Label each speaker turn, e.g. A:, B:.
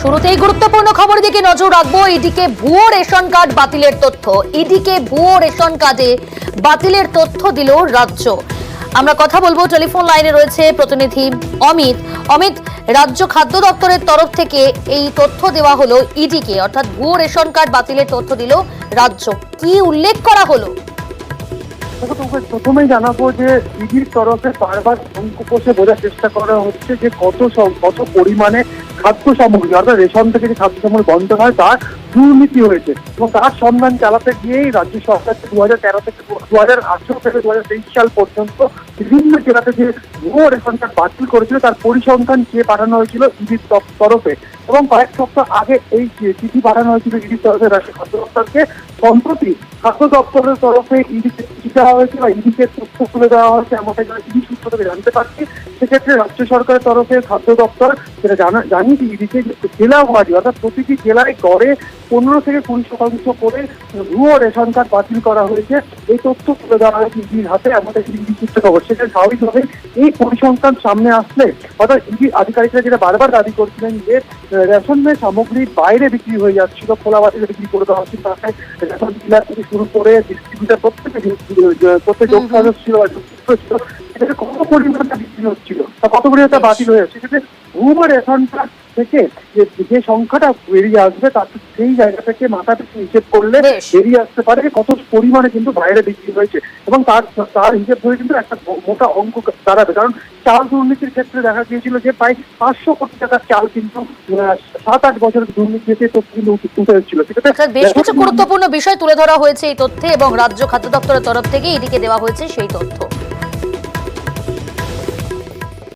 A: শুরুতেই গুরুত্বপূর্ণ খবর দিকে নজর রাখবো। ইডিকে ভুয়ো রেশন কার্ড বাতিলের তথ্য। ইডিকে ভুয়ো রেশন কার্ডে বাতিলের তথ্য দিল রাজ্য। আমরা কথা বলবো, টেলিফোন লাইনে রয়েছে প্রতিনিধি অমিত। অমিত, রাজ্য খাদ্য দপ্তরের তরফ থেকে এই তথ্য দেওয়া হলো ইডিকে, অর্থাৎ ভুয়ো রেশন কার্ড বাতিলের তথ্য দিল রাজ্য। কি উল্লেখ করা হলো?
B: প্রথমেই জানাবো যে ইডির তরফে বারবার অঙ্ক কষে বোঝার চেষ্টা করা হচ্ছে যে কত পরিমাণে খাদ্য সামগ্রী অর্থাৎ রেশন থেকে যে খাদ্য সামগ্রী বন্ধ হয় তার দুর্নীতি হয়েছে, এবং তার সন্ধান চালাতে গিয়েই রাজ্য সরকার 2013 থেকে 2018 থেকে 2023 সাল পর্যন্ত বিভিন্ন জেলাতে যে ভুয়ো রেশন কার্ড বাতিল করেছিল তার পরিসংখ্যান চেয়ে পাঠানো হয়েছিল ইডির তরফে। এবং কয়েক সপ্তাহ আগে এই চিঠি পাঠানো হয়েছিল ইডির তরফে রাজ্যের খাদ্য দপ্তরকে। সম্প্রতি খাদ্য দপ্তরের তরফে ইডিকে চিঠি দেওয়া হয়েছে বা ইডিকে তথ্য তুলে দেওয়া হয়েছে, এমনটা ইডি সূত্র থেকে জানতে পারছি। সেক্ষেত্রে রাজ্য সরকারের তরফে খাদ্য দপ্তর সেটা জানিয়েছে ইডিকে জেলা ওয়ারি অর্থাৎ প্রতিটি জেলায় গড়ে 15 থেকে 20% করে ভুয়ো রেশন কার্ড বাতিল করা হয়েছে। এই তথ্য তুলে দেওয়া হয়েছে ইডির হাতে, এমনটা ইডি সূত্রে খবর। সেটা স্বাভাবিকভাবে এই পরিসংখ্যান সামনে আসলে অর্থাৎ ইডি আধিকারিকরা যেটা বারবার দাবি করছিলেন যে রেশনের সামগ্রী বাইরে বিক্রি হয়ে যাচ্ছিল, খোলা বাজারে বিক্রি করে দেওয়া হচ্ছিল, তাতে রেশন ডিলার থেকে শুরু করে ডিস্ট্রিবিউটার প্রত্যেক যোগ সদস্য ছিল বা যুক্ত ছিল, সেটাতে কত পরিমাণটা বিক্রি হচ্ছিল বা কত পরিমাণটা বাতিল হয়ে যাচ্ছে। সেক্ষেত্রে ভুয়ো রেশন কার্ড থেকে যে সংখ্যাটা বেরিয়ে আসবে তার সেই জায়গা থেকে মাথা পিছু হিসেব করলে বেরিয়ে আসতে পারে কত পরিমাণে কিন্তু বাইরে বিক্রি হয়েছে, এবং তার হিসেব ধরে কিন্তু একটা মোটা অঙ্ক দাঁড়াবে। কারণ চাল দুর্নীতির ক্ষেত্রে দেখা গিয়েছিল যে প্রায় 500 কোটি টাকার চাল কিন্তু 7-8 বছরের দুর্নীতিতে কিন্তু উঠে এসেছিল।
A: বেশ কিছু গুরুত্বপূর্ণ বিষয় তুলে ধরা হয়েছে এই তথ্যে, এবং রাজ্য খাদ্য দপ্তরের তরফ থেকে ইডিকে দেওয়া হয়েছে সেই তথ্য।